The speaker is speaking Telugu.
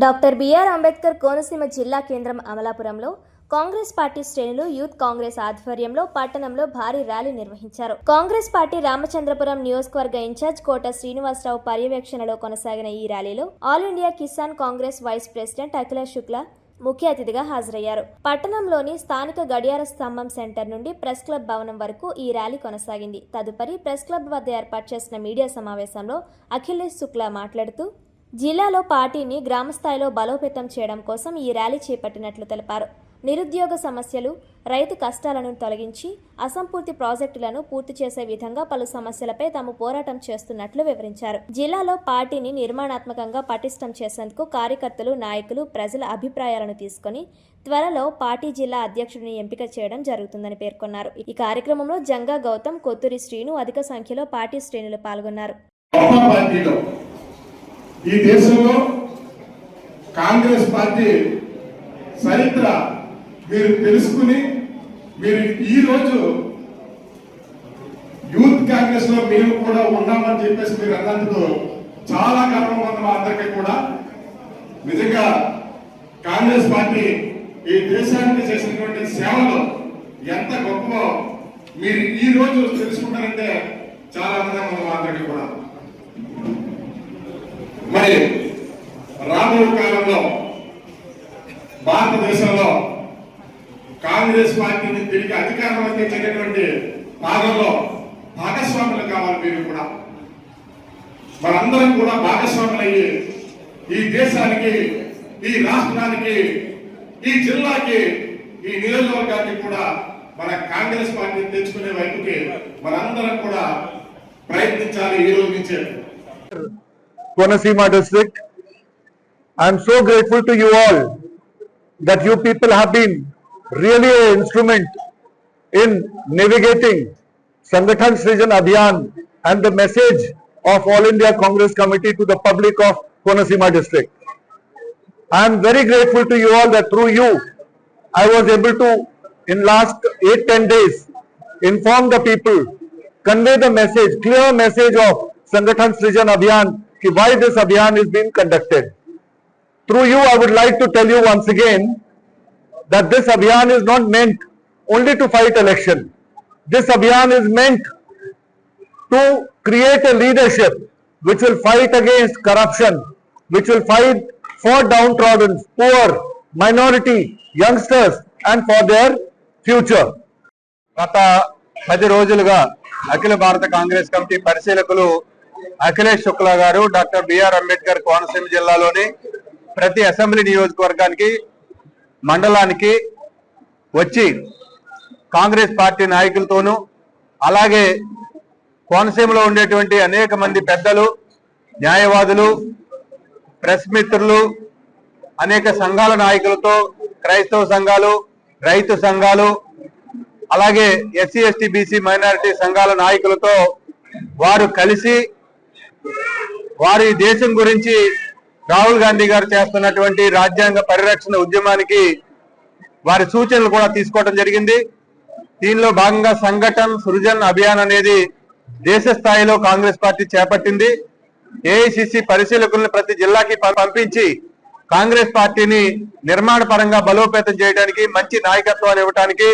డాక్టర్ బిఆర్ అంబేద్కర్ కోనసీమ జిల్లా కేంద్రం అమలాపురంలో కాంగ్రెస్ పార్టీ శ్రేణులు యూత్ కాంగ్రెస్ ఆధ్వర్యంలో పట్టణంలో భారీ ర్యాలీ నిర్వహించారు. కాంగ్రెస్ పార్టీ రామచంద్రపురం నియోజకవర్గ ఇన్ఛార్జ్ కోట శ్రీనివాసరావు పర్యవేక్షణలో కొనసాగిన ఈ ర్యాలీలో all India Kisan Congress vice president Akhilesh Shukla ముఖ్య అతిథిగా హాజరయ్యారు. పట్టణంలోని స్థానిక గడియార స్తంభం సెంటర్ నుండి ప్రెస్ క్లబ్ భవనం వరకు ఈ ర్యాలీ కొనసాగింది. తదుపరి ప్రెస్ క్లబ్ వద్ద ఏర్పాటు చేసిన మీడియా సమావేశంలో అఖిలేష్ శుక్లా మాట్లాడుతూ జిల్లాలో పార్టీని గ్రామస్థాయిలో బలోపేతం చేయడం కోసం ఈ ర్యాలీ చేపట్టినట్లు తెలిపారు. నిరుద్యోగ సమస్యలు, రైతు కష్టాలను తొలగించి అసంపూర్తి ప్రాజెక్టులను పూర్తి చేసే విధంగా పలు సమస్యలపై తాము పోరాటం చేస్తున్నట్లు వివరించారు. జిల్లాలో పార్టీని నిర్మాణాత్మకంగా పటిష్టం చేసేందుకు కార్యకర్తలు, నాయకులు ప్రజల అభిప్రాయాలను తీసుకుని త్వరలో పార్టీ జిల్లా అధ్యక్షుడిని ఎంపిక చేయడం జరుగుతుందని పేర్కొన్నారు. ఈ కార్యక్రమంలో జంగా గౌతమ్, కొత్తూరి శ్రీను అధిక సంఖ్యలో పార్టీ శ్రేణులు పాల్గొన్నారు. ఈ దేశంలో కాంగ్రెస్ పార్టీ చరిత్ర మీరు తెలుసుకుని మీరు ఈరోజు యూత్ కాంగ్రెస్ లో మేము కూడా ఉన్నామని చెప్పేసి మీరు అన్నందుకు చాలా గర్వంగా ఉంది మా అందరికీ కూడా. నిజంగా కాంగ్రెస్ పార్టీ ఈ దేశానికి చేసినటువంటి సేవలు ఎంత గొప్పో మీరు ఈ రోజు తెలుసుకుంటారంటే చాలా ఆనందంగా ఉంది మా అందరికీ కూడా. మరి రాబోయే కాలంలో భారతదేశంలో కాంగ్రెస్ పార్టీని తిరిగి అధికారం అందించేటటువంటి భాగంలో భాగస్వాములు కావాలి. మీరు కూడా మనందరం కూడా భాగస్వాములు అయ్యి ఈ దేశానికి, ఈ రాష్ట్రానికి, ఈ జిల్లాకి, ఈ నియోజకవర్గానికి కూడా మన కాంగ్రెస్ పార్టీని తెచ్చుకునే వైపుకి మనందరం కూడా ప్రయత్నించాలి. ఈ రోజు నుంచే Konaseema district, I am so grateful to you all that you people have been really an instrument in navigating Sangathan Srijan Abhiyan and the message of All India Congress Committee to the public of Konaseema district. I am very grateful to you all that through you I was able to in last 8-10 days inform the people, convey the message, clear message of Sangathan Srijan Abhiyan, why this Abhiyan is being conducted. Through you, I would like to tell you once again that this Abhiyan is not meant only to fight election. This Abhiyan is meant to create a leadership which will fight against corruption, which will fight for downtrodden, poor, minority, youngsters and for their future. గత 10 రోజులుగా అఖిల భారత కాంగ్రెస్ కమిటీ పరిశీలకులు అఖిలేష్ శుక్లా గారు డాక్టర్ బిఆర్ అంబేద్కర్ కోనసీమ జిల్లాలోని ప్రతి అసెంబ్లీ నియోజకవర్గానికి, మండలానికి వచ్చి కాంగ్రెస్ పార్టీ నాయకులతోనూ అలాగే కోనసీమలో ఉండేటువంటి అనేక మంది పెద్దలు, న్యాయవాదులు, ప్రెస్ మిత్రులు, అనేక సంఘాల నాయకులతో, క్రైస్తవ సంఘాలు, రైతు సంఘాలు, అలాగే ఎస్సీ ఎస్టీ బీసీ మైనారిటీ సంఘాల నాయకులతో వారు కలిసి వారి దేశం గురించి రాహుల్ గాంధీ గారు చేస్తున్నటువంటి రాజ్యాంగ పరిరక్షణ ఉద్యమానికి వారి సూచనలు కూడా తీసుకోవడం జరిగింది. దీనిలో భాగంగా సంఘటన్ సృజన్ అభియాన్ అనేది దేశ స్థాయిలో కాంగ్రెస్ పార్టీ చేపట్టింది. ఏఐసిసి పరిశీలకులను ప్రతి జిల్లాకి పంపించి కాంగ్రెస్ పార్టీని నిర్మాణ పరంగా బలోపేతం చేయడానికి, మంచి నాయకత్వాన్ని ఇవ్వడానికి